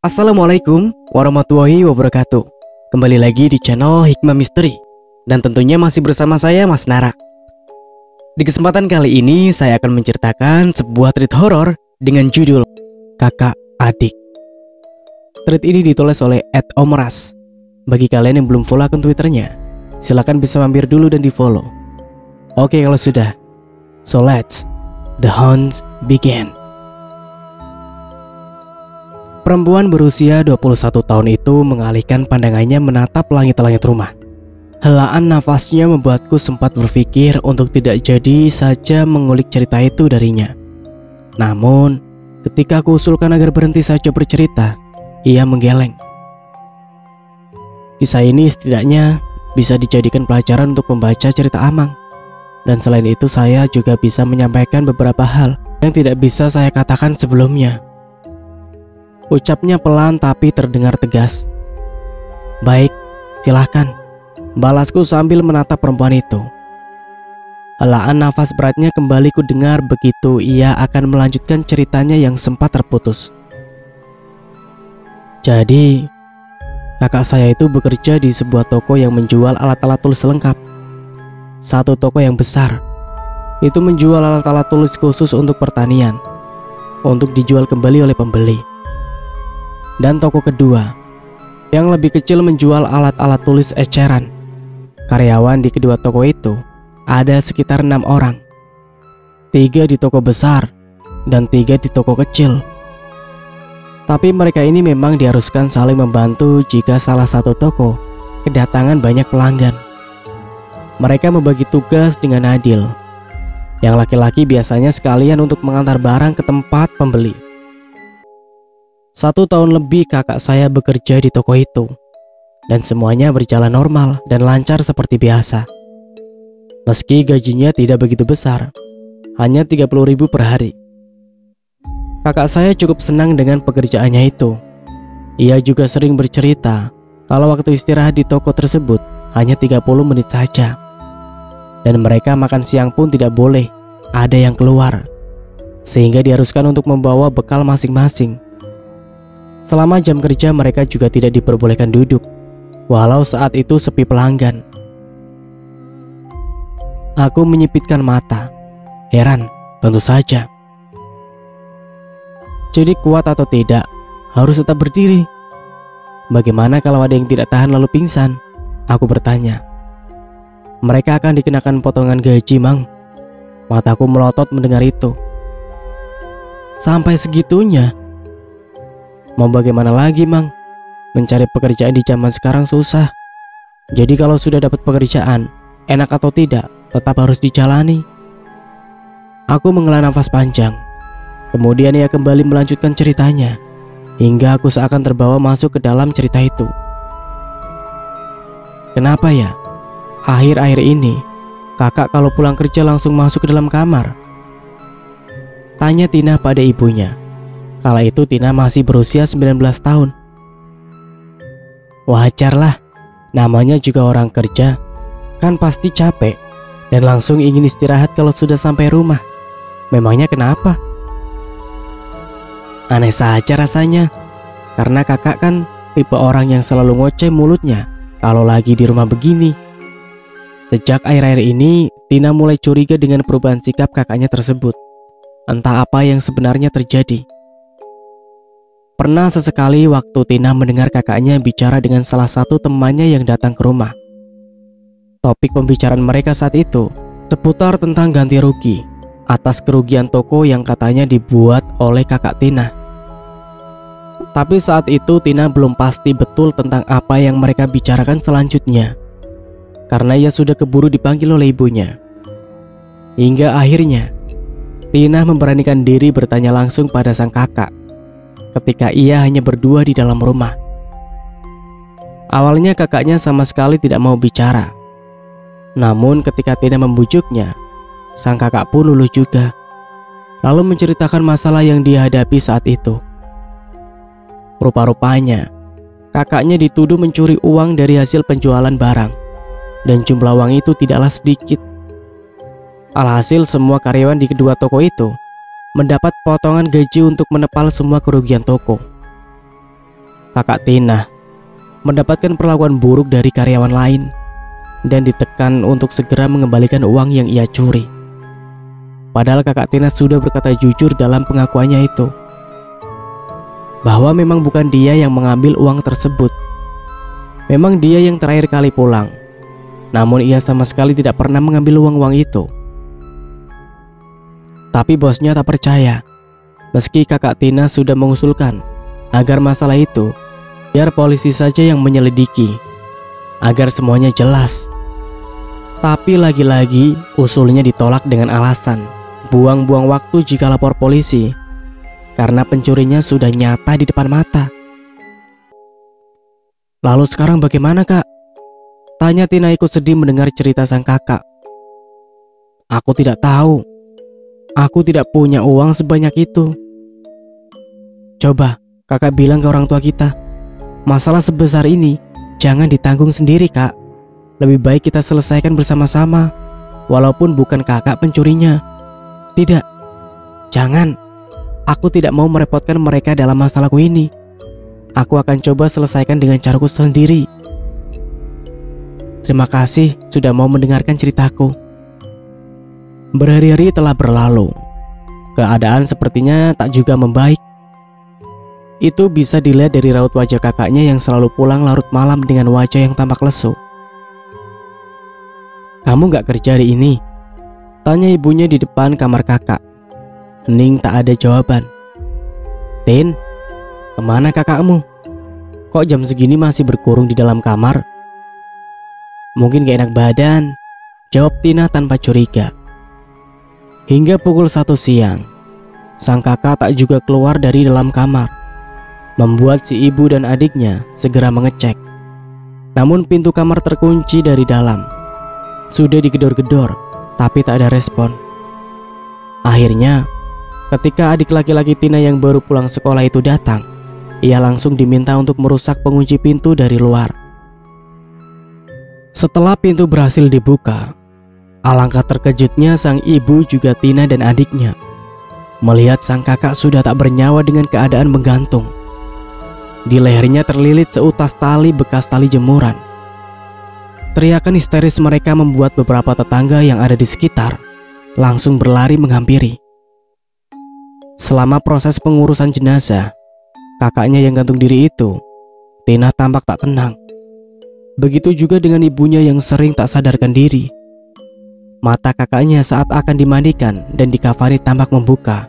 Assalamualaikum warahmatullahi wabarakatuh. Kembali lagi di channel Hikmah Misteri. Dan tentunya masih bersama saya Mas Nara. Di kesempatan kali ini saya akan menceritakan sebuah treat horor dengan judul Kakak Adik. Treat ini ditulis oleh @omras. Bagi kalian yang belum follow akun Twitternya, silakan bisa mampir dulu dan di follow. Oke kalau sudah, so let's the hunt begin. Perempuan berusia 21 tahun itu mengalihkan pandangannya menatap langit-langit rumah. Helaan nafasnya membuatku sempat berpikir untuk tidak jadi saja mengulik cerita itu darinya. Namun, ketika aku usulkan agar berhenti saja bercerita, ia menggeleng. Kisah ini setidaknya bisa dijadikan pelajaran untuk membaca cerita Amang. Dan selain itu saya juga bisa menyampaikan beberapa hal yang tidak bisa saya katakan sebelumnya. Ucapnya pelan tapi terdengar tegas. Baik, silahkan, balasku sambil menatap perempuan itu. Helaan nafas beratnya kembali ku dengar begitu ia akan melanjutkan ceritanya yang sempat terputus. Jadi, kakak saya itu bekerja di sebuah toko yang menjual alat-alat tulis lengkap. Satu toko yang besar, itu menjual alat-alat tulis khusus untuk pertanian, untuk dijual kembali oleh pembeli. Dan toko kedua, yang lebih kecil menjual alat-alat tulis eceran. Karyawan di kedua toko itu ada sekitar 6 orang. 3 di toko besar dan 3 di toko kecil. Tapi mereka ini memang diharuskan saling membantu jika salah satu toko kedatangan banyak pelanggan. Mereka membagi tugas dengan adil. Yang laki-laki biasanya sekalian untuk mengantar barang ke tempat pembeli. 1 tahun lebih kakak saya bekerja di toko itu, dan semuanya berjalan normal dan lancar seperti biasa. Meski gajinya tidak begitu besar, hanya 30.000 per hari. Kakak saya cukup senang dengan pekerjaannya itu. Ia juga sering bercerita kalau waktu istirahat di toko tersebut hanya 30 menit saja. Dan mereka makan siang pun tidak boleh ada yang keluar, sehingga diharuskan untuk membawa bekal masing-masing. Selama jam kerja mereka juga tidak diperbolehkan duduk, walau saat itu sepi pelanggan. Aku menyipitkan mata, heran tentu saja. Jadi kuat atau tidak, harus tetap berdiri. Bagaimana kalau ada yang tidak tahan lalu pingsan? Aku bertanya. Mereka akan dikenakan potongan gaji, Mang. Mataku melotot mendengar itu. Sampai segitunya? Mau bagaimana lagi, Mang? Mencari pekerjaan di zaman sekarang susah. Jadi kalau sudah dapat pekerjaan, enak atau tidak, tetap harus dijalani. Aku menghela nafas panjang. Kemudian ia kembali melanjutkan ceritanya, hingga aku seakan terbawa masuk ke dalam cerita itu. Kenapa ya? Akhir-akhir ini, kakak kalau pulang kerja langsung masuk ke dalam kamar. Tanya Tina pada ibunya. Kala itu Tina masih berusia 19 tahun. Wajarlah, namanya juga orang kerja, kan pasti capek dan langsung ingin istirahat kalau sudah sampai rumah. Memangnya kenapa? Aneh saja rasanya, karena kakak kan tipe orang yang selalu ngoceh mulutnya kalau lagi di rumah begini. Sejak akhir-akhir ini, Tina mulai curiga dengan perubahan sikap kakaknya tersebut. Entah apa yang sebenarnya terjadi. Pernah sesekali waktu Tina mendengar kakaknya bicara dengan salah satu temannya yang datang ke rumah. Topik pembicaraan mereka saat itu seputar tentang ganti rugi atas kerugian toko yang katanya dibuat oleh kakak Tina. Tapi saat itu Tina belum pasti betul tentang apa yang mereka bicarakan selanjutnya, karena ia sudah keburu dipanggil oleh ibunya. Hingga akhirnya Tina memberanikan diri bertanya langsung pada sang kakak ketika ia hanya berdua di dalam rumah. Awalnya kakaknya sama sekali tidak mau bicara. Namun ketika Tina membujuknya, sang kakak pun luluh juga, lalu menceritakan masalah yang dia hadapi saat itu. Rupa-rupanya kakaknya dituduh mencuri uang dari hasil penjualan barang, dan jumlah uang itu tidaklah sedikit. Alhasil semua karyawan di kedua toko itu mendapat potongan gaji untuk menepal semua kerugian toko. Kakak Tina mendapatkan perlakuan buruk dari karyawan lain dan ditekan untuk segera mengembalikan uang yang ia curi. Padahal kakak Tina sudah berkata jujur dalam pengakuannya itu, bahwa memang bukan dia yang mengambil uang tersebut. Memang dia yang terakhir kali pulang, namun ia sama sekali tidak pernah mengambil uang-uang itu. Tapi bosnya tak percaya, meski kakak Tina sudah mengusulkan agar masalah itu biar polisi saja yang menyelidiki, agar semuanya jelas. Tapi lagi-lagi usulnya ditolak dengan alasan buang-buang waktu jika lapor polisi, karena pencurinya sudah nyata di depan mata. Lalu sekarang bagaimana, Kak? Tanya Tina ikut sedih mendengar cerita sang kakak. Aku tidak tahu. Aku tidak punya uang sebanyak itu. Coba kakak bilang ke orang tua kita, masalah sebesar ini jangan ditanggung sendiri, Kak. Lebih baik kita selesaikan bersama-sama, walaupun bukan kakak pencurinya. Tidak, jangan. Aku tidak mau merepotkan mereka dalam masalahku ini. Aku akan coba selesaikan dengan caraku sendiri. Terima kasih sudah mau mendengarkan ceritaku. Berhari-hari telah berlalu. Keadaan sepertinya tak juga membaik. Itu bisa dilihat dari raut wajah kakaknya yang selalu pulang larut malam dengan wajah yang tampak lesu. Kamu gak kerja hari ini? Tanya ibunya di depan kamar kakak. Hening tak ada jawaban. Tin, kemana kakakmu? Kok jam segini masih berkurung di dalam kamar? Mungkin gak enak badan, jawab Tina tanpa curiga. Hingga pukul 1 siang, sang kakak tak juga keluar dari dalam kamar, membuat si ibu dan adiknya segera mengecek. Namun pintu kamar terkunci dari dalam. Sudah digedor-gedor, tapi tak ada respon. Akhirnya, ketika adik laki-laki Tina yang baru pulang sekolah itu datang, ia langsung diminta untuk merusak pengunci pintu dari luar. Setelah pintu berhasil dibuka, alangkah terkejutnya sang ibu juga Tina dan adiknya melihat sang kakak sudah tak bernyawa dengan keadaan menggantung. Di lehernya terlilit seutas tali bekas tali jemuran. Teriakan histeris mereka membuat beberapa tetangga yang ada di sekitar langsung berlari menghampiri. Selama proses pengurusan jenazah, kakaknya yang gantung diri itu, Tina tampak tak tenang. Begitu juga dengan ibunya yang sering tak sadarkan diri. Mata kakaknya saat akan dimandikan dan dikafani tampak membuka.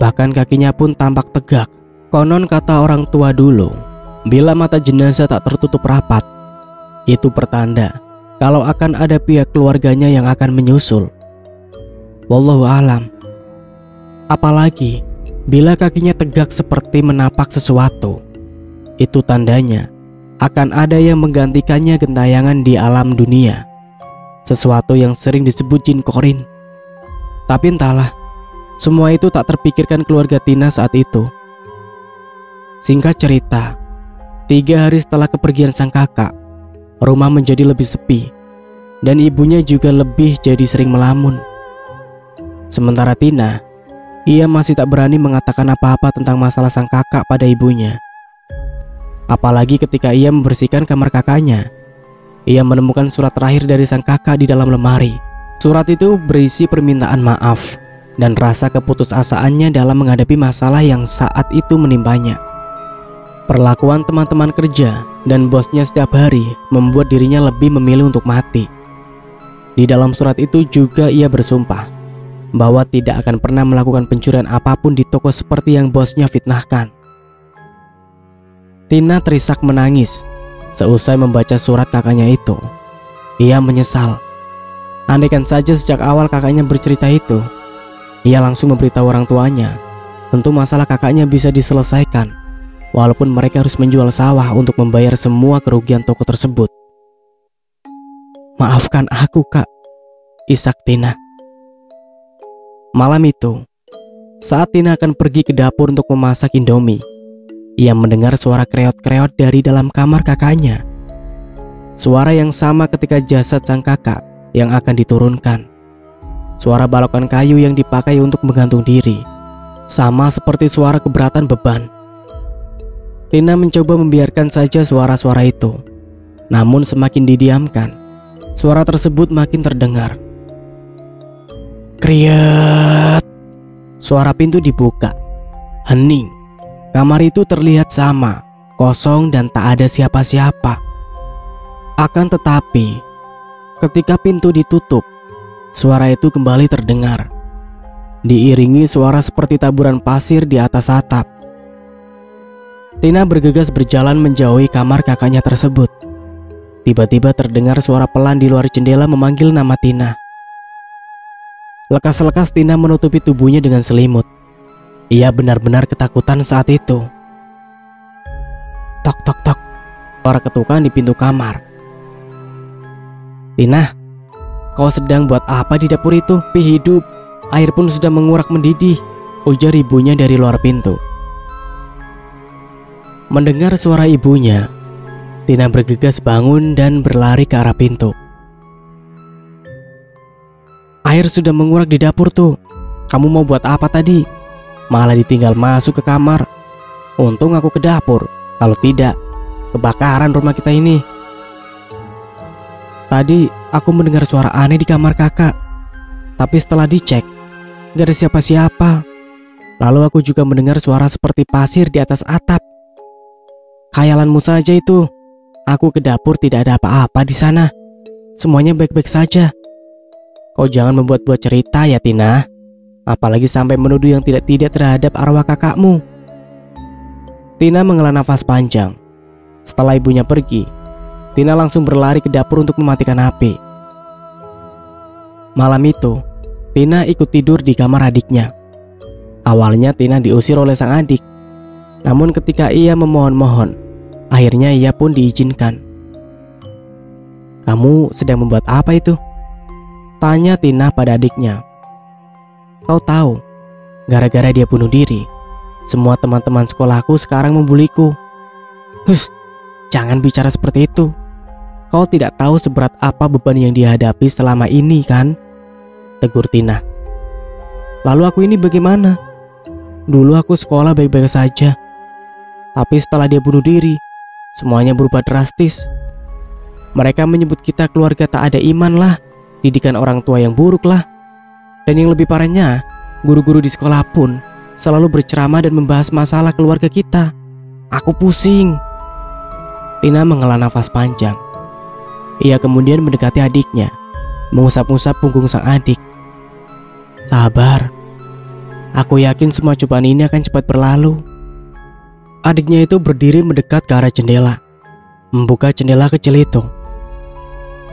Bahkan kakinya pun tampak tegak. Konon kata orang tua dulu, bila mata jenazah tak tertutup rapat, itu pertanda kalau akan ada pihak keluarganya yang akan menyusul. Wallahu alam. Apalagi bila kakinya tegak seperti menapak sesuatu, itu tandanya akan ada yang menggantikannya gentayangan di alam dunia, sesuatu yang sering disebut jin korin. Tapi entahlah, semua itu tak terpikirkan keluarga Tina saat itu. Singkat cerita, 3 hari setelah kepergian sang kakak, rumah menjadi lebih sepi, dan ibunya juga lebih jadi sering melamun. Sementara Tina, ia masih tak berani mengatakan apa-apa tentang masalah sang kakak pada ibunya. Apalagi ketika ia membersihkan kamar kakaknya, ia menemukan surat terakhir dari sang kakak di dalam lemari. Surat itu berisi permintaan maaf dan rasa keputusasaannya dalam menghadapi masalah yang saat itu menimpanya. Perlakuan teman-teman kerja dan bosnya setiap hari membuat dirinya lebih memilih untuk mati. Di dalam surat itu juga ia bersumpah bahwa tidak akan pernah melakukan pencurian apapun di toko seperti yang bosnya fitnahkan. Tina terisak menangis seusai membaca surat kakaknya itu. Ia menyesal. Andaikan saja sejak awal kakaknya bercerita itu, ia langsung memberitahu orang tuanya. Tentu masalah kakaknya bisa diselesaikan, walaupun mereka harus menjual sawah untuk membayar semua kerugian toko tersebut. Maafkan aku, Kak, isak Tina. Malam itu, saat Tina akan pergi ke dapur untuk memasak Indomie, ia mendengar suara kreot-kreot dari dalam kamar kakaknya. Suara yang sama ketika jasad sang kakak yang akan diturunkan. Suara balokan kayu yang dipakai untuk menggantung diri, sama seperti suara keberatan beban. Tina mencoba membiarkan saja suara-suara itu. Namun semakin didiamkan, suara tersebut makin terdengar. Kriet. Suara pintu dibuka. Hening. Kamar itu terlihat sama, kosong dan tak ada siapa-siapa. Akan tetapi, ketika pintu ditutup, suara itu kembali terdengar. Diiringi suara seperti taburan pasir di atas atap. Tina bergegas berjalan menjauhi kamar kakaknya tersebut. Tiba-tiba terdengar suara pelan di luar jendela memanggil nama Tina. Lekas-lekas Tina menutupi tubuhnya dengan selimut. Ia benar-benar ketakutan saat itu. Tok tok tok. Suara ketukan di pintu kamar. Tina, kau sedang buat apa di dapur itu? Pi hidup, air pun sudah mengurak mendidih, ujar ibunya dari luar pintu. Mendengar suara ibunya, Tina bergegas bangun dan berlari ke arah pintu. Air sudah mengurak di dapur tuh. Kamu mau buat apa tadi? Malah ditinggal masuk ke kamar. Untung aku ke dapur. Kalau tidak, kebakaran rumah kita ini. Tadi aku mendengar suara aneh di kamar kakak. Tapi setelah dicek, gak ada siapa-siapa. Lalu aku juga mendengar suara seperti pasir di atas atap. Khayalanmu saja itu. Aku ke dapur tidak ada apa-apa di sana. Semuanya baik-baik saja. Kau jangan membuat-buat cerita ya Tina. Apalagi sampai menuduh yang tidak-tidak terhadap arwah kakakmu. Tina menghela nafas panjang. Setelah ibunya pergi, Tina langsung berlari ke dapur untuk mematikan api. Malam itu, Tina ikut tidur di kamar adiknya. Awalnya Tina diusir oleh sang adik. Namun ketika ia memohon-mohon, akhirnya ia pun diizinkan. Kamu sedang membuat apa itu? Tanya Tina pada adiknya. Kau tahu, gara-gara dia bunuh diri, semua teman-teman sekolahku sekarang membuliku. Hus, jangan bicara seperti itu. Kau tidak tahu seberat apa beban yang dihadapi selama ini kan? Tegur Tina. Lalu aku ini bagaimana? Dulu aku sekolah baik-baik saja. Tapi setelah dia bunuh diri, semuanya berubah drastis. Mereka menyebut kita keluarga tak ada iman lah, didikan orang tua yang buruk lah. Dan yang lebih parahnya, guru-guru di sekolah pun selalu berceramah dan membahas masalah keluarga kita. Aku pusing. Tina menghela nafas panjang. Ia kemudian mendekati adiknya, mengusap-usap punggung sang adik. Sabar. Aku yakin semua cobaan ini akan cepat berlalu. Adiknya itu berdiri mendekat ke arah jendela, membuka jendela kecil itu.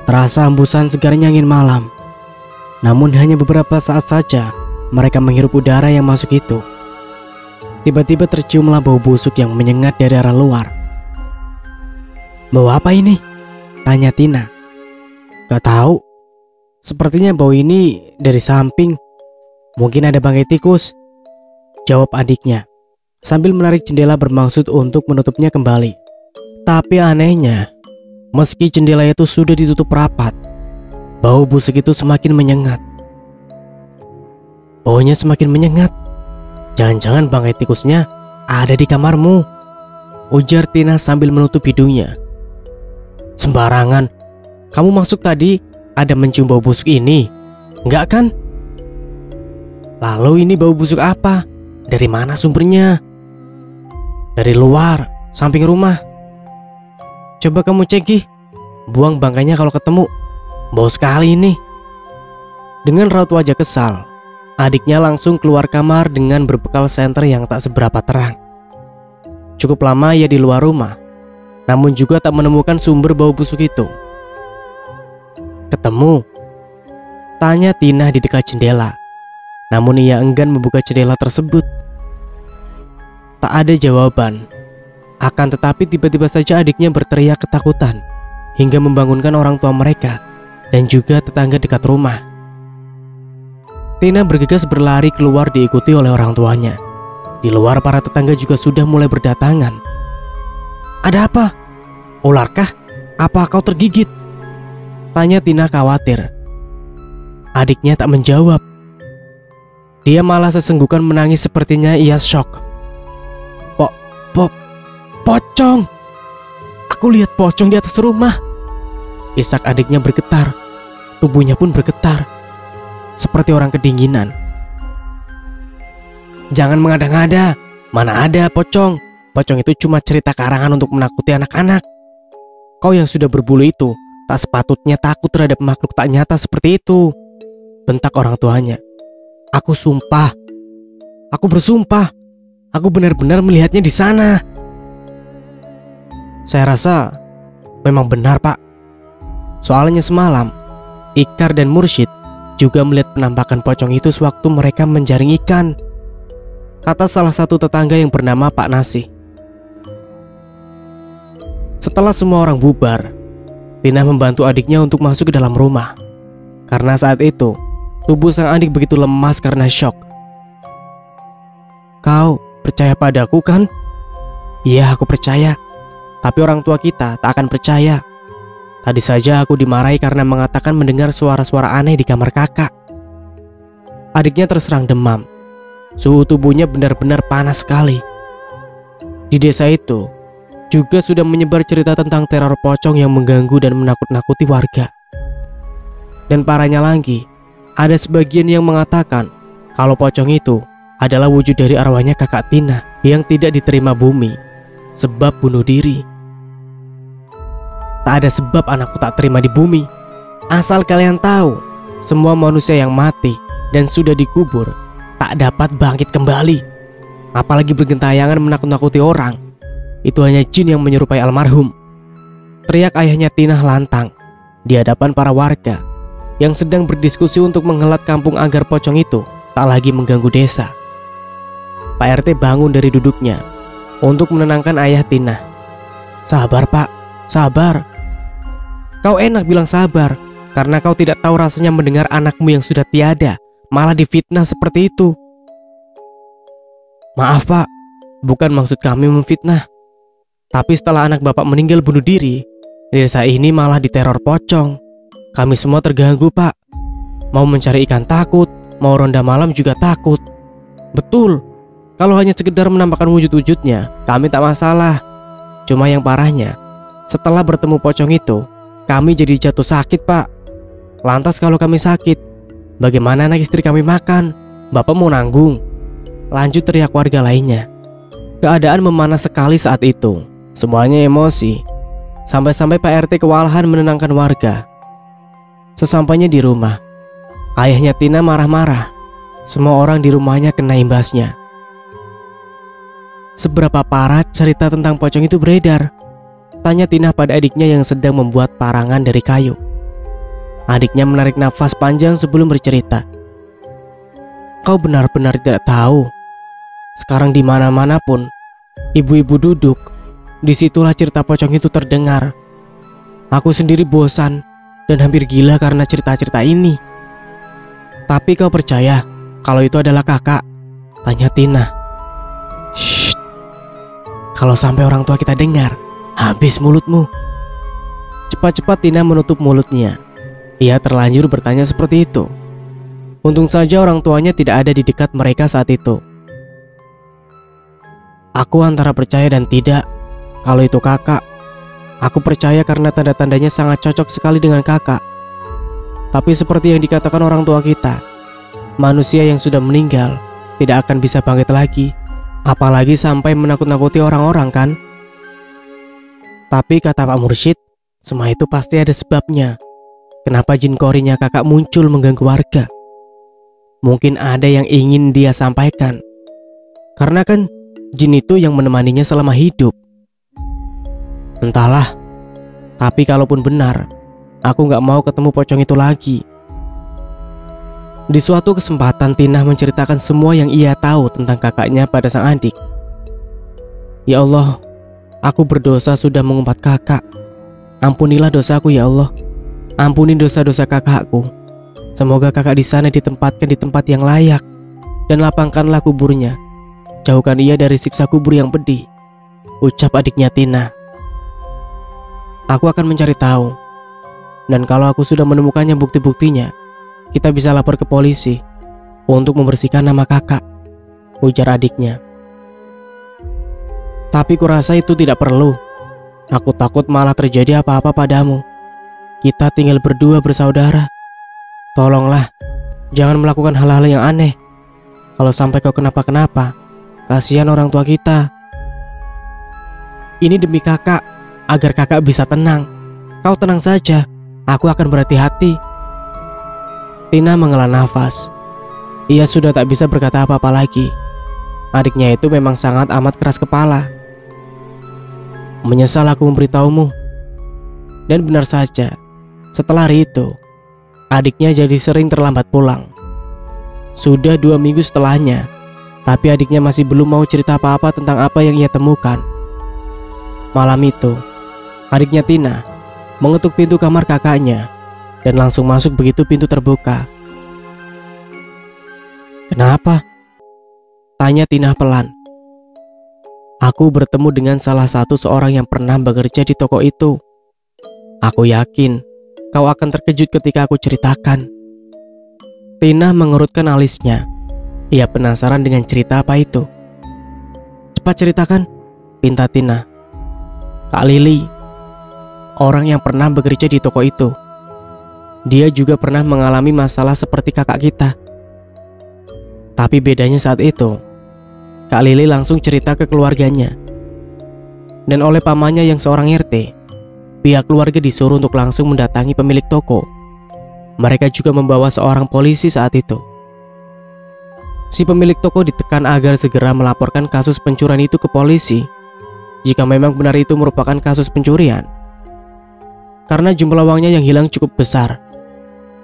Terasa hembusan segarnya angin malam. Namun hanya beberapa saat saja mereka menghirup udara yang masuk itu. Tiba-tiba terciumlah bau busuk yang menyengat dari arah luar. Bau apa ini? Tanya Tina. Gak tahu. Sepertinya bau ini dari samping. Mungkin ada bangkai tikus, jawab adiknya, sambil menarik jendela bermaksud untuk menutupnya kembali. Tapi anehnya, meski jendela itu sudah ditutup rapat, bau busuk itu semakin menyengat. Baunya semakin menyengat. Jangan-jangan bangkai tikusnya ada di kamarmu, ujar Tina sambil menutup hidungnya. Sembarangan. Kamu masuk tadi ada mencium bau busuk ini, enggak kan? Lalu ini bau busuk apa? Dari mana sumbernya? Dari luar, samping rumah. Coba kamu cek, Gih. Buang bangkainya kalau ketemu. Bau sekali ini. Dengan raut wajah kesal, adiknya langsung keluar kamar dengan berbekal senter yang tak seberapa terang. Cukup lama ia di luar rumah, namun juga tak menemukan sumber bau busuk itu. Ketemu? Tanya Tina di dekat jendela. Namun ia enggan membuka jendela tersebut. Tak ada jawaban. Akan tetapi tiba-tiba saja adiknya berteriak ketakutan hingga membangunkan orang tua mereka dan juga tetangga dekat rumah. Tina bergegas berlari keluar diikuti oleh orang tuanya. Di luar para tetangga juga sudah mulai berdatangan. Ada apa? Ularkah? Apa kau tergigit? Tanya Tina khawatir. Adiknya tak menjawab. Dia malah sesenggukan menangis, sepertinya ia shock. Pocong! Aku lihat pocong di atas rumah. Isak adiknya bergetar. Tubuhnya pun bergetar, seperti orang kedinginan. Jangan mengada-ngada. Mana ada pocong? Pocong itu cuma cerita karangan untuk menakuti anak-anak. Kau yang sudah berbulu itu tak sepatutnya takut terhadap makhluk tak nyata seperti itu, bentak orang tuanya. Aku sumpah. Aku bersumpah. Aku benar-benar melihatnya di sana. Saya rasa memang benar, Pak. Soalnya semalam Ikar dan Mursyid juga melihat penampakan pocong itu sewaktu mereka menjaring ikan, kata salah satu tetangga yang bernama Pak Nasih. Setelah semua orang bubar, Tina membantu adiknya untuk masuk ke dalam rumah. Karena saat itu tubuh sang adik begitu lemas karena syok. Kau percaya padaku kan? Iya, aku percaya. Tapi orang tua kita tak akan percaya. Tadi saja aku dimarahi karena mengatakan mendengar suara-suara aneh di kamar kakak. Adiknya terserang demam. Suhu tubuhnya benar-benar panas sekali. Di desa itu juga sudah menyebar cerita tentang teror pocong yang mengganggu dan menakut-nakuti warga. Dan parahnya lagi, ada sebagian yang mengatakan kalau pocong itu adalah wujud dari arwahnya kakak Tina yang tidak diterima bumi sebab bunuh diri. Tak ada sebab anakku tak terima di bumi. Asal kalian tahu, semua manusia yang mati dan sudah dikubur tak dapat bangkit kembali. Apalagi bergentayangan menakut-nakuti orang. Itu hanya jin yang menyerupai almarhum. Teriak ayahnya Tina lantang di hadapan para warga yang sedang berdiskusi untuk menghelat kampung agar pocong itu tak lagi mengganggu desa. Pak RT bangun dari duduknya untuk menenangkan ayah Tina. Sabar, Pak, sabar. Kau enak bilang sabar karena kau tidak tahu rasanya mendengar anakmu yang sudah tiada malah difitnah seperti itu. Maaf, Pak, bukan maksud kami memfitnah. Tapi setelah anak Bapak meninggal bunuh diri, desa ini malah diteror pocong. Kami semua terganggu, Pak. Mau mencari ikan takut, mau ronda malam juga takut. Betul. Kalau hanya sekedar menampakkan wujud-wujudnya, kami tak masalah. Cuma yang parahnya, setelah bertemu pocong itu, kami jadi jatuh sakit, Pak. Lantas kalau kami sakit, bagaimana anak istri kami makan? Bapak mau nanggung? Lanjut teriak warga lainnya. Keadaan memanas sekali saat itu. Semuanya emosi. Sampai-sampai Pak RT kewalahan menenangkan warga. Sesampainya di rumah, ayahnya Tina marah-marah. Semua orang di rumahnya kena imbasnya. Seberapa parah cerita tentang pocong itu beredar? Tanya Tina pada adiknya yang sedang membuat parangan dari kayu. Adiknya menarik nafas panjang sebelum bercerita. Kau benar-benar tidak tahu. Sekarang di mana-mana pun ibu-ibu duduk. Disitulah cerita pocong itu terdengar. Aku sendiri bosan dan hampir gila karena cerita-cerita ini. Tapi kau percaya kalau itu adalah kakak? Tanya Tina. Shh. Kalau sampai orang tua kita dengar, habis mulutmu. Cepat-cepat Tina menutup mulutnya. Ia terlanjur bertanya seperti itu. Untung saja orang tuanya tidak ada di dekat mereka saat itu. Aku antara percaya dan tidak kalau itu kakak. Aku percaya karena tanda-tandanya sangat cocok sekali dengan kakak. Tapi seperti yang dikatakan orang tua kita, manusia yang sudah meninggal tidak akan bisa bangkit lagi. Apalagi sampai menakut-nakuti orang-orang kan. Tapi kata Pak Mursyid, semua itu pasti ada sebabnya. Kenapa jin korinya kakak muncul mengganggu warga? Mungkin ada yang ingin dia sampaikan. Karena kan jin itu yang menemaninya selama hidup. Entahlah. Tapi kalaupun benar, aku gak mau ketemu pocong itu lagi. Di suatu kesempatan Tina menceritakan semua yang ia tahu tentang kakaknya pada sang adik. Ya Allah, aku berdosa sudah mengumpat kakak. Ampunilah dosaku ya Allah. Ampuni dosa-dosa kakakku. Semoga kakak di sana ditempatkan di tempat yang layak dan lapangkanlah kuburnya. Jauhkan ia dari siksa kubur yang pedih, ucap adiknya Tina. Aku akan mencari tahu. Dan kalau aku sudah menemukannya bukti-buktinya, kita bisa lapor ke polisi untuk membersihkan nama kakak, ujar adiknya. Tapi kurasa itu tidak perlu. Aku takut malah terjadi apa-apa padamu. Kita tinggal berdua bersaudara. Tolonglah, jangan melakukan hal-hal yang aneh. Kalau sampai kau kenapa-kenapa, kasihan orang tua kita. Ini demi kakak, agar kakak bisa tenang. Kau tenang saja, aku akan berhati-hati. Tina menghela nafas. Ia sudah tak bisa berkata apa-apa lagi. Adiknya itu memang sangat amat keras kepala. Menyesal aku memberitahumu. Dan benar saja, setelah hari itu, adiknya jadi sering terlambat pulang. Sudah 2 minggu setelahnya, tapi adiknya masih belum mau cerita apa-apa tentang apa yang ia temukan. Malam itu, adiknya Tina mengetuk pintu kamar kakaknya dan langsung masuk begitu pintu terbuka. "Kenapa?" tanya Tina pelan. "Aku bertemu dengan salah satu seorang yang pernah bekerja di toko itu. Aku yakin kau akan terkejut ketika aku ceritakan." Tina mengerutkan alisnya. Ia penasaran dengan cerita apa itu. "Cepat ceritakan," pinta Tina. "Kak Lili, orang yang pernah bekerja di toko itu. Dia juga pernah mengalami masalah seperti kakak kita. Tapi bedanya saat itu, Kak Lili langsung cerita ke keluarganya. Dan oleh pamannya yang seorang RT, pihak keluarga disuruh untuk langsung mendatangi pemilik toko. Mereka juga membawa seorang polisi saat itu. Si pemilik toko ditekan agar segera melaporkan kasus pencurian itu ke polisi, jika memang benar itu merupakan kasus pencurian. Karena jumlah uangnya yang hilang cukup besar.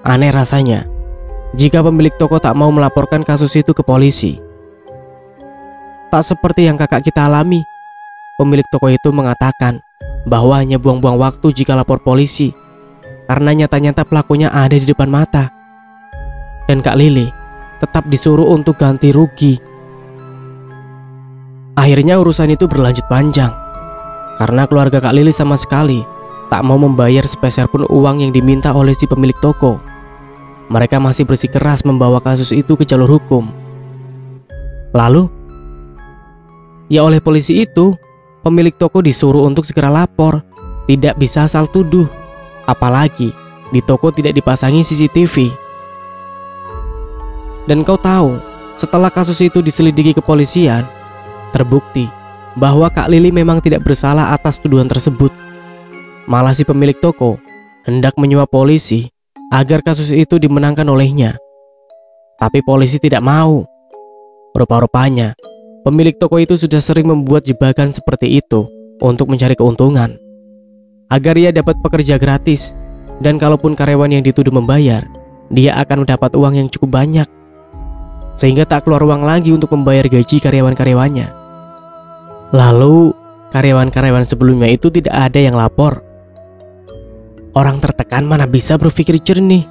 Aneh rasanya jika pemilik toko tak mau melaporkan kasus itu ke polisi. Tak seperti yang kakak kita alami. Pemilik toko itu mengatakan bahwa hanya buang-buang waktu jika lapor polisi, karena nyata-nyata pelakunya ada di depan mata. Dan Kak Lili tetap disuruh untuk ganti rugi. Akhirnya urusan itu berlanjut panjang, karena keluarga Kak Lili sama sekali tak mau membayar sepeser pun uang yang diminta oleh si pemilik toko. Mereka masih bersikeras membawa kasus itu ke jalur hukum. Lalu, ya oleh polisi itu, pemilik toko disuruh untuk segera lapor. Tidak bisa asal tuduh. Apalagi di toko tidak dipasangi CCTV. Dan kau tahu, setelah kasus itu diselidiki kepolisian, terbukti bahwa Kak Lili memang tidak bersalah atas tuduhan tersebut. Malah si pemilik toko hendak menyuap polisi agar kasus itu dimenangkan olehnya. Tapi polisi tidak mau. Rupa-rupanya pemilik toko itu sudah sering membuat jebakan seperti itu untuk mencari keuntungan, agar ia dapat pekerja gratis. Dan kalaupun karyawan yang dituduh membayar, dia akan mendapat uang yang cukup banyak, sehingga tak keluar uang lagi untuk membayar gaji karyawan-karyawannya. Lalu karyawan-karyawan sebelumnya itu tidak ada yang lapor. Orang tertekan mana bisa berpikir jernih.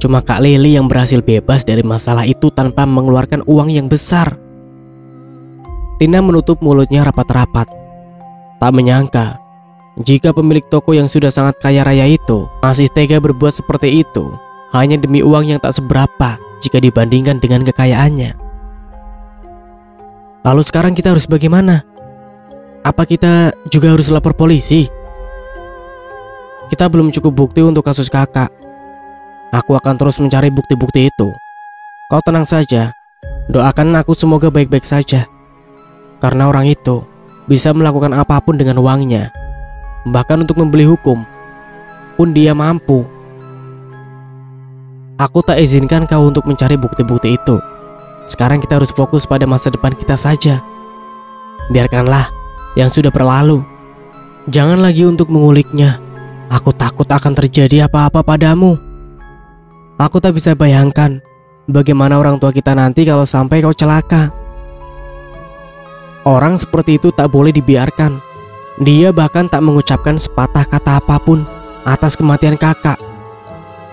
Cuma Kak Lili yang berhasil bebas dari masalah itu tanpa mengeluarkan uang yang besar. Tina menutup mulutnya rapat-rapat. Tak menyangka jika pemilik toko yang sudah sangat kaya raya itu masih tega berbuat seperti itu hanya demi uang yang tak seberapa jika dibandingkan dengan kekayaannya. Lalu sekarang kita harus bagaimana? Apa kita juga harus lapor polisi? Kita belum cukup bukti untuk kasus kakak. Aku akan terus mencari bukti-bukti itu. Kau tenang saja. Doakan aku semoga baik-baik saja. Karena orang itu bisa melakukan apapun dengan uangnya. Bahkan untuk membeli hukum pun dia mampu. Aku tak izinkan kau untuk mencari bukti-bukti itu. Sekarang kita harus fokus pada masa depan kita saja. Biarkanlah yang sudah berlalu. Jangan lagi untuk menguliknya. Aku takut akan terjadi apa-apa padamu. Aku tak bisa bayangkan bagaimana orang tua kita nanti kalau sampai kau celaka. Orang seperti itu tak boleh dibiarkan. Dia bahkan tak mengucapkan sepatah kata apapun atas kematian kakak.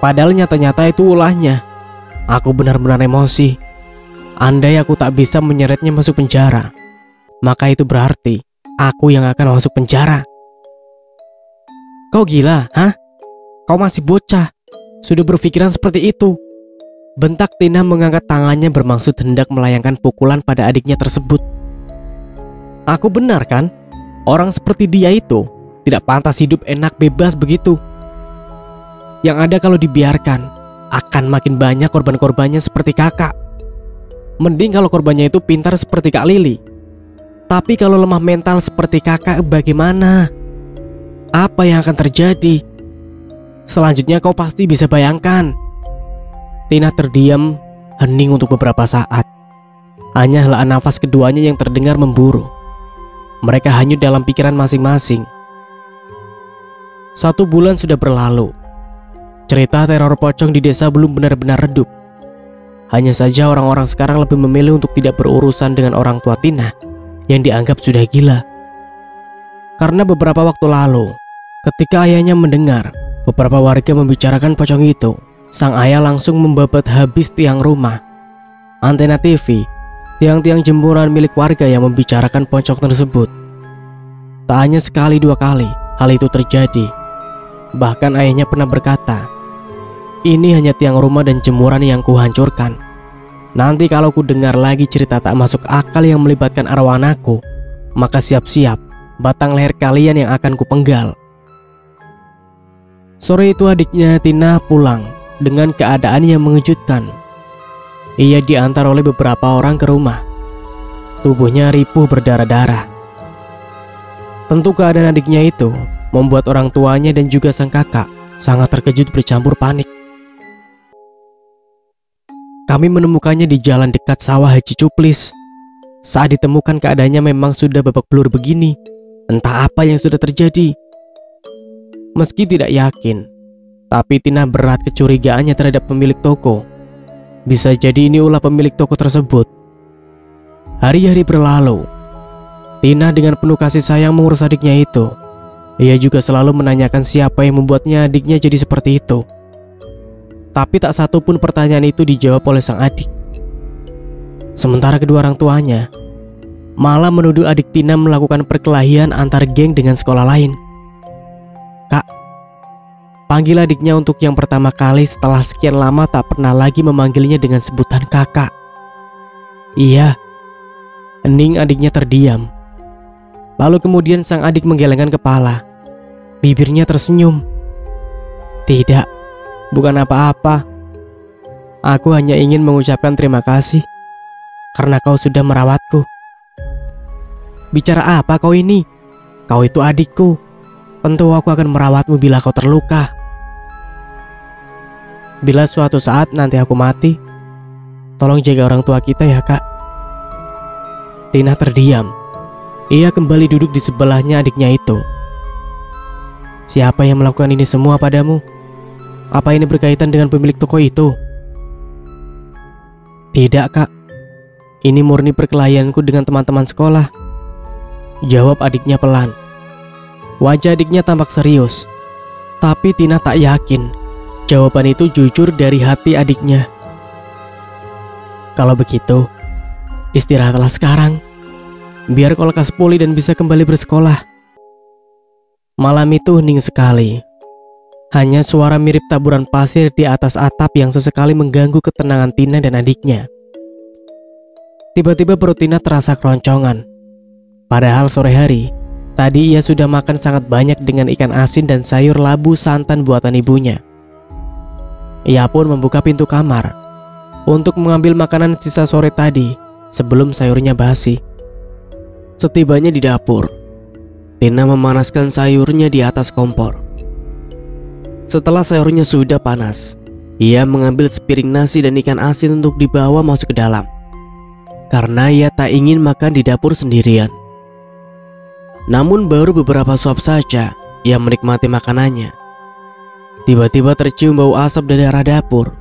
Padahal nyata-nyata itu ulahnya. Aku benar-benar emosi. Andai aku tak bisa menyeretnya masuk penjara, maka itu berarti aku yang akan masuk penjara. Kau gila, hah? Kau masih bocah, sudah berpikiran seperti itu. Bentak Tina mengangkat tangannya bermaksud hendak melayangkan pukulan pada adiknya tersebut. Aku benar kan? Orang seperti dia itu tidak pantas hidup enak bebas begitu. Yang ada kalau dibiarkan, akan makin banyak korban-korbannya seperti kakak. Mending kalau korbannya itu pintar seperti Kak Lili. Tapi kalau lemah mental seperti kakak bagaimana? Apa yang akan terjadi? Selanjutnya kau pasti bisa bayangkan. Tina terdiam, hening untuk beberapa saat. Hanya helaan nafas keduanya yang terdengar memburu. Mereka hanyut dalam pikiran masing-masing. 1 bulan sudah berlalu. Cerita teror pocong di desa belum benar-benar redup. Hanya saja orang-orang sekarang lebih memilih untuk tidak berurusan dengan orang tua Tina yang dianggap sudah gila. Karena beberapa waktu lalu, ketika ayahnya mendengar beberapa warga membicarakan pocong itu, sang ayah langsung membabat habis tiang rumah, antena TV, tiang-tiang jemuran milik warga yang membicarakan pocong tersebut. Tak hanya sekali 2 kali hal itu terjadi. Bahkan ayahnya pernah berkata, "Ini hanya tiang rumah dan jemuran yang kuhancurkan. Nanti kalau ku dengar lagi cerita tak masuk akal yang melibatkan arwah anakku, maka siap-siap batang leher kalian yang akan kupenggal." Sore itu adiknya Tina pulang dengan keadaan yang mengejutkan. Ia diantar oleh beberapa orang ke rumah. Tubuhnya ripuh berdarah-darah. Tentu keadaan adiknya itu membuat orang tuanya dan juga sang kakak sangat terkejut bercampur panik. Kami menemukannya di jalan dekat sawah Haji Cuplis. Saat ditemukan keadaannya memang sudah babak belur begini. Entah apa yang sudah terjadi. Meski tidak yakin, tapi Tina berat kecurigaannya terhadap pemilik toko. Bisa jadi ini ulah pemilik toko tersebut. Hari-hari berlalu. Tina dengan penuh kasih sayang mengurus adiknya itu. Ia juga selalu menanyakan siapa yang membuatnya adiknya jadi seperti itu. Tapi tak satu pun pertanyaan itu dijawab oleh sang adik. Sementara kedua orang tuanya malah menuduh adik Tina melakukan perkelahian antar geng dengan sekolah lain. "Kak," panggil adiknya untuk yang pertama kali setelah sekian lama tak pernah lagi memanggilnya dengan sebutan kakak. "Iya," hening adiknya terdiam. Lalu kemudian sang adik menggelengkan kepala. Bibirnya tersenyum. "Tidak, bukan apa-apa. Aku hanya ingin mengucapkan terima kasih karena kau sudah merawatku." "Bicara apa kau ini? Kau itu adikku. Tentu aku akan merawatmu bila kau terluka. Bila suatu saat nanti aku mati, tolong jaga orang tua kita ya, Kak." Tina terdiam. Ia kembali duduk di sebelahnya adiknya itu. "Siapa yang melakukan ini semua padamu? Apa ini berkaitan dengan pemilik toko itu?" "Tidak, Kak. Ini murni perkelahianku dengan teman-teman sekolah," jawab adiknya pelan. Wajah adiknya tampak serius. Tapi Tina tak yakin jawaban itu jujur dari hati adiknya. "Kalau begitu, istirahatlah sekarang, biar kau lekas pulih dan bisa kembali bersekolah." Malam itu hening sekali. Hanya suara mirip taburan pasir di atas atap yang sesekali mengganggu ketenangan Tina dan adiknya. Tiba-tiba perut Tina terasa keroncongan. Padahal sore hari tadi ia sudah makan sangat banyak dengan ikan asin dan sayur labu santan buatan ibunya. Ia pun membuka pintu kamar untuk mengambil makanan sisa sore tadi sebelum sayurnya basi. Setibanya di dapur, Tina memanaskan sayurnya di atas kompor. Setelah sayurnya sudah panas, ia mengambil sepiring nasi dan ikan asin untuk dibawa masuk ke dalam. Karena ia tak ingin makan di dapur sendirian. Namun baru beberapa suap saja ia menikmati makanannya. Tiba-tiba tercium bau asap dari arah dapur.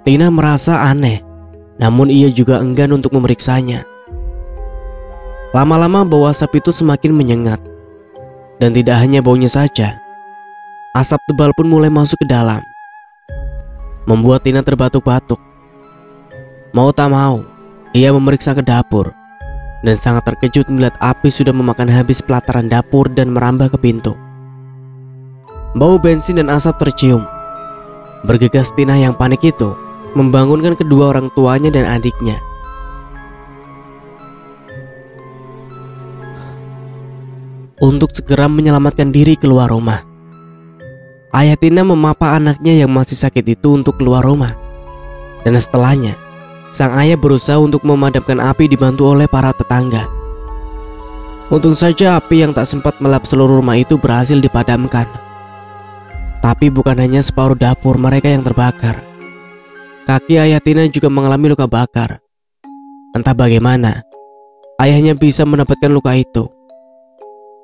Tina merasa aneh, namun ia juga enggan untuk memeriksanya. Lama-lama bau asap itu semakin menyengat. Dan tidak hanya baunya saja, asap tebal pun mulai masuk ke dalam, membuat Tina terbatuk-batuk. Mau tak mau, ia memeriksa ke dapur dan sangat terkejut melihat api sudah memakan habis pelataran dapur dan merambah ke pintu. Bau bensin dan asap tercium. Bergegas Tina yang panik itu membangunkan kedua orang tuanya dan adiknya. untuk segera menyelamatkan diri keluar rumah. Ayah Tina memapa anaknya yang masih sakit itu untuk keluar rumah. Dan setelahnya, sang ayah berusaha untuk memadamkan api dibantu oleh para tetangga. Untung saja api yang tak sempat melap seluruh rumah itu berhasil dipadamkan. Tapi bukan hanya separuh dapur mereka yang terbakar. Kaki ayah Tina juga mengalami luka bakar. Entah bagaimana, ayahnya bisa mendapatkan luka itu.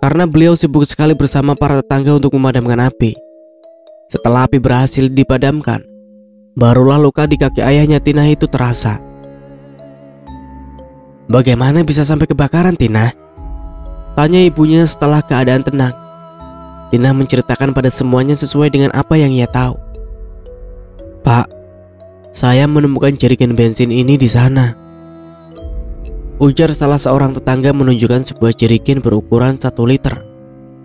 Karena beliau sibuk sekali bersama para tetangga untuk memadamkan api. Setelah api berhasil dipadamkan, barulah luka di kaki ayahnya Tina itu terasa. "Bagaimana bisa sampai kebakaran, Tina?" tanya ibunya setelah keadaan tenang. Tina menceritakan pada semuanya sesuai dengan apa yang ia tahu. "Pak, saya menemukan jerigen bensin ini di sana," ujar salah seorang tetangga menunjukkan sebuah jerigen berukuran 1 liter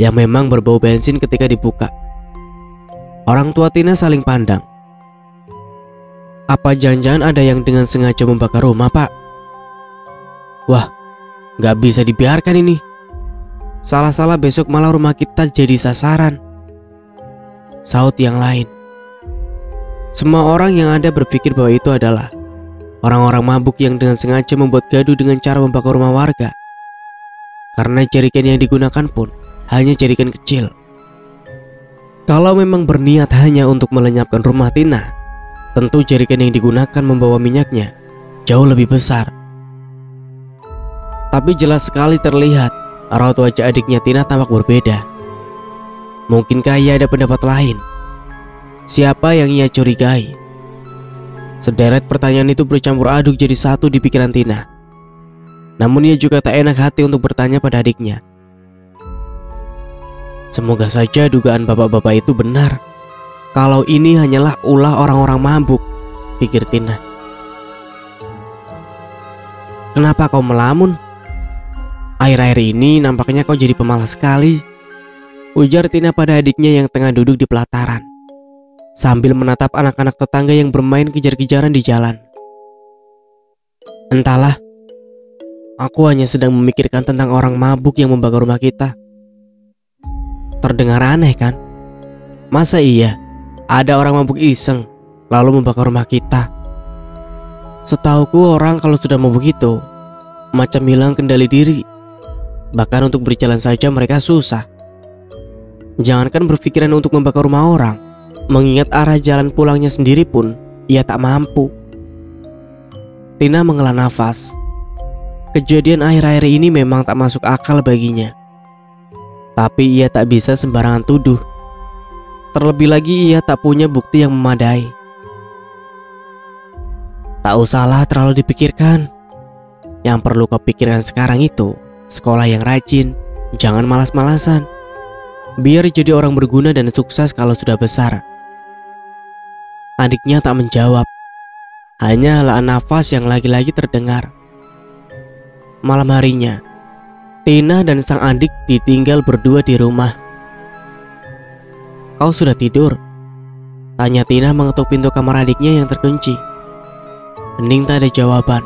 yang memang berbau bensin ketika dibuka. Orang tua Tina saling pandang. "Apa jangan-jangan ada yang dengan sengaja membakar rumah, Pak?" "Wah, gak bisa dibiarkan ini. Salah-salah besok malah rumah kita jadi sasaran," saut yang lain. Semua orang yang ada berpikir bahwa itu adalah orang-orang mabuk yang dengan sengaja membuat gaduh dengan cara membakar rumah warga. Karena jerigen yang digunakan pun hanya jerigen kecil. Kalau memang berniat hanya untuk melenyapkan rumah Tina, tentu jerigen yang digunakan membawa minyaknya jauh lebih besar. Tapi jelas sekali terlihat raut wajah adiknya Tina tampak berbeda. Mungkinkah ia ada pendapat lain? Siapa yang ia curigai? Sederet pertanyaan itu bercampur aduk jadi satu di pikiran Tina. Namun ia juga tak enak hati untuk bertanya pada adiknya. Semoga saja dugaan bapak-bapak itu benar. Kalau ini hanyalah ulah orang-orang mabuk, pikir Tina. "Kenapa kau melamun? Akhir-akhir ini nampaknya kau jadi pemalas sekali," ujar Tina pada adiknya yang tengah duduk di pelataran, sambil menatap anak-anak tetangga yang bermain kejar-kejaran di jalan. "Entahlah, aku hanya sedang memikirkan tentang orang mabuk yang membakar rumah kita." Terdengar aneh kan? Masa iya ada orang mabuk iseng lalu membakar rumah kita? Setauku orang kalau sudah mabuk itu macam hilang kendali diri. Bahkan untuk berjalan saja mereka susah. Jangankan berpikiran untuk membakar rumah orang, mengingat arah jalan pulangnya sendiri pun ia tak mampu. Tina menghela nafas. Kejadian akhir-akhir ini memang tak masuk akal baginya. Tapi ia tak bisa sembarangan tuduh. Terlebih lagi ia tak punya bukti yang memadai. Tak usahlah terlalu dipikirkan. Yang perlu kau pikirkan sekarang itu sekolah yang rajin, jangan malas-malasan. Biar jadi orang berguna dan sukses kalau sudah besar. Adiknya tak menjawab. Hanya helaan nafas yang lagi-lagi terdengar. Malam harinya, Tina dan sang adik ditinggal berdua di rumah. "Kau sudah tidur?" tanya Tina mengetuk pintu kamar adiknya yang terkunci. Hening tak ada jawaban.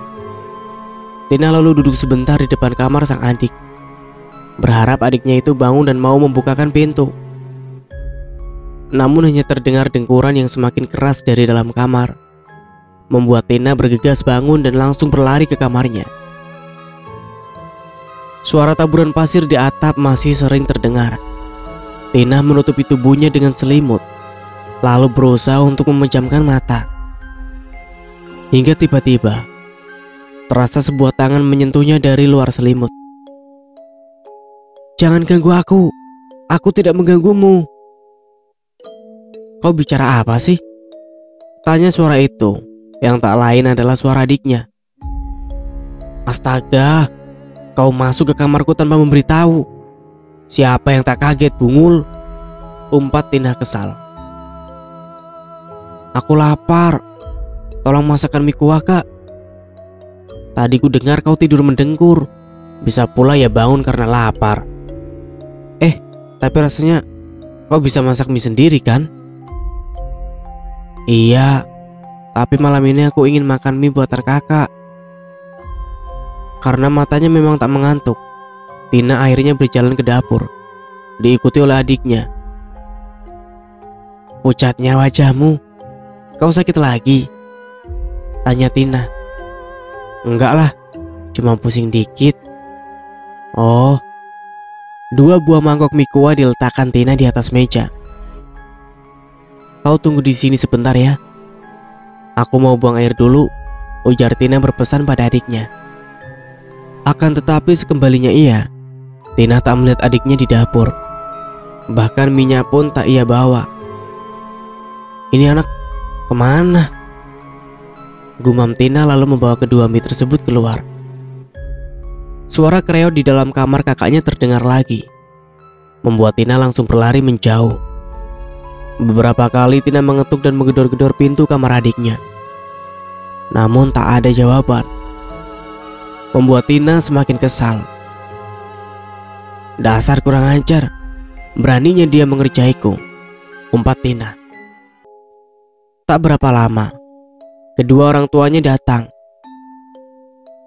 Tina lalu duduk sebentar di depan kamar sang adik, berharap adiknya itu bangun dan mau membukakan pintu. Namun hanya terdengar dengkuran yang semakin keras dari dalam kamar, membuat Tina bergegas bangun dan langsung berlari ke kamarnya. Suara taburan pasir di atap masih sering terdengar. Tina menutupi tubuhnya dengan selimut, lalu berusaha untuk memejamkan mata. Hingga tiba-tiba terasa sebuah tangan menyentuhnya dari luar selimut. "Jangan ganggu aku tidak mengganggumu." "Kau bicara apa sih?" tanya suara itu, yang tak lain adalah suara adiknya. "Astaga, kau masuk ke kamarku tanpa memberitahu. Siapa yang tak kaget, bungul?" umpat Tina kesal. "Aku lapar. Tolong masakkan mie kuah, Kak. Tadi ku dengar kau tidur mendengkur. Bisa pula ya bangun karena lapar. Tapi rasanya kau bisa masak mie sendiri kan?" "Iya, tapi malam ini aku ingin makan mie buatan kakak." Karena matanya memang tak mengantuk, Tina akhirnya berjalan ke dapur, diikuti oleh adiknya. "Pucatnya wajahmu, kau sakit lagi?" tanya Tina. "Enggak lah, cuma pusing dikit." "Oh." 2 buah mangkok mie kuah diletakkan Tina di atas meja. "Kau tunggu di sini sebentar ya. Aku mau buang air dulu," ujar Tina berpesan pada adiknya. Akan tetapi sekembalinya ia, Tina tak melihat adiknya di dapur. Bahkan minyak pun tak ia bawa. "Ini anak kemana?" gumam Tina lalu membawa kedua mie tersebut keluar. Suara kereot di dalam kamar kakaknya terdengar lagi, membuat Tina langsung berlari menjauh. Beberapa kali Tina mengetuk dan menggedor-gedor pintu kamar adiknya, namun tak ada jawaban, membuat Tina semakin kesal. "Dasar kurang ajar, beraninya dia mengerjaiku," umpat Tina. Tak berapa lama, kedua orang tuanya datang.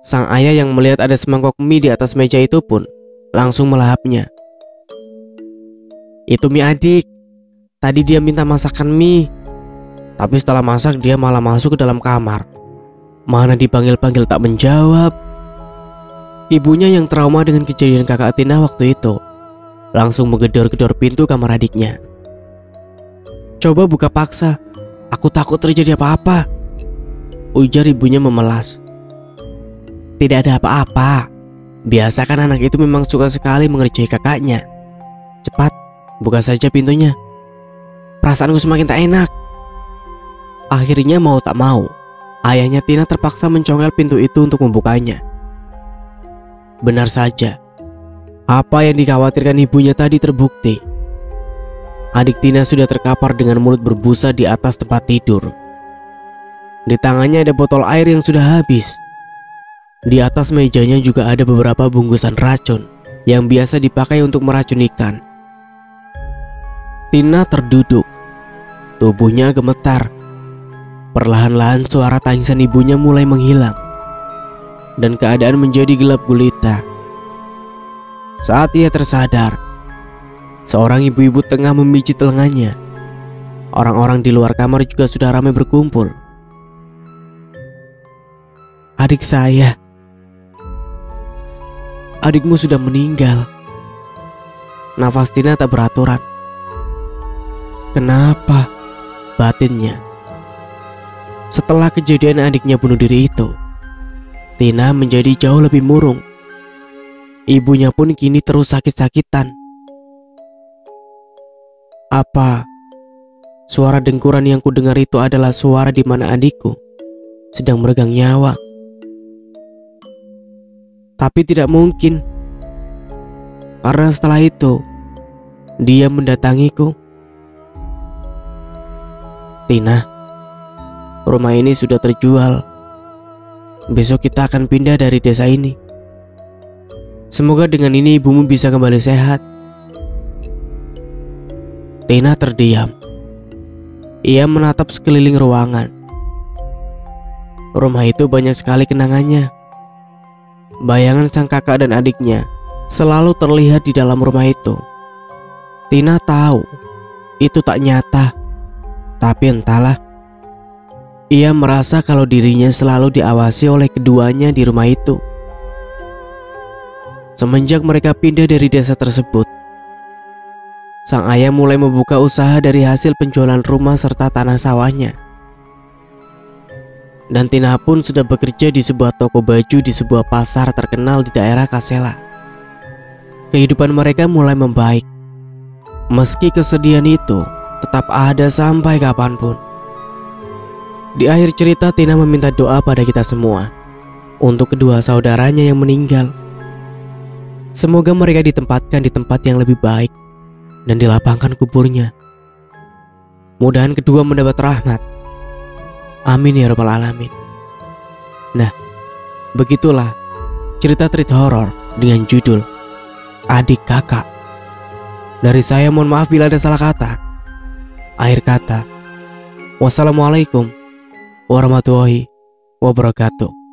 Sang ayah yang melihat ada semangkok mie di atas meja itu pun langsung melahapnya. "Itu mie adik. Tadi dia minta masakan mie, tapi setelah masak dia malah masuk ke dalam kamar. Mana dipanggil-panggil tak menjawab." Ibunya yang trauma dengan kejadian kakak Tina waktu itu langsung menggedor-gedor pintu kamar adiknya. "Coba buka paksa, aku takut terjadi apa-apa," ujar ibunya memelas. "Tidak ada apa-apa. Biasa kan anak itu memang suka sekali mengerjai kakaknya. Cepat, buka saja pintunya. Perasaanku semakin tak enak." Akhirnya mau tak mau, ayahnya Tina terpaksa mencongkel pintu itu untuk membukanya. Benar saja, apa yang dikhawatirkan ibunya tadi terbukti. Adik Tina sudah terkapar dengan mulut berbusa di atas tempat tidur. Di tangannya ada botol air yang sudah habis. Di atas mejanya juga ada beberapa bungkusan racun yang biasa dipakai untuk meracun ikan. Tina terduduk, tubuhnya gemetar. Perlahan-lahan suara tangisan ibunya mulai menghilang dan keadaan menjadi gelap gulita. Saat ia tersadar, seorang ibu-ibu tengah memijit lengannya. Orang-orang di luar kamar juga sudah ramai berkumpul. "Adik saya, adikmu sudah meninggal." Nafas Tina tak beraturan. "Kenapa?" batinnya. Setelah kejadian adiknya bunuh diri itu, Tina menjadi jauh lebih murung. Ibunya pun kini terus sakit-sakitan. Apa suara dengkuran yang kudengar itu adalah suara di mana adikku sedang meregang nyawa? Tapi tidak mungkin, karena setelah itu dia mendatangiku. "Tina, rumah ini sudah terjual. Besok kita akan pindah dari desa ini. Semoga dengan ini ibumu bisa kembali sehat." Tina terdiam. Ia menatap sekeliling ruangan. Rumah itu banyak sekali kenangannya. Bayangan sang kakak dan adiknya selalu terlihat di dalam rumah itu. Tina tahu itu tak nyata, tapi entahlah, ia merasa kalau dirinya selalu diawasi oleh keduanya di rumah itu. Semenjak mereka pindah dari desa tersebut, sang ayah mulai membuka usaha dari hasil penjualan rumah serta tanah sawahnya. Dan Tina pun sudah bekerja di sebuah toko baju di sebuah pasar terkenal di daerah Kasela. Kehidupan mereka mulai membaik. Meski kesedihan itu tetap ada sampai kapanpun. Di akhir cerita, Tina meminta doa pada kita semua untuk kedua saudaranya yang meninggal. Semoga mereka ditempatkan di tempat yang lebih baik dan dilapangkan kuburnya. Mudahan kedua mendapat rahmat. Amin ya rabbal alamin. Nah, begitulah cerita treat horor dengan judul Adik Kakak. Dari saya mohon maaf bila ada salah kata. Akhir kata, wassalamualaikum warahmatullahi wabarakatuh.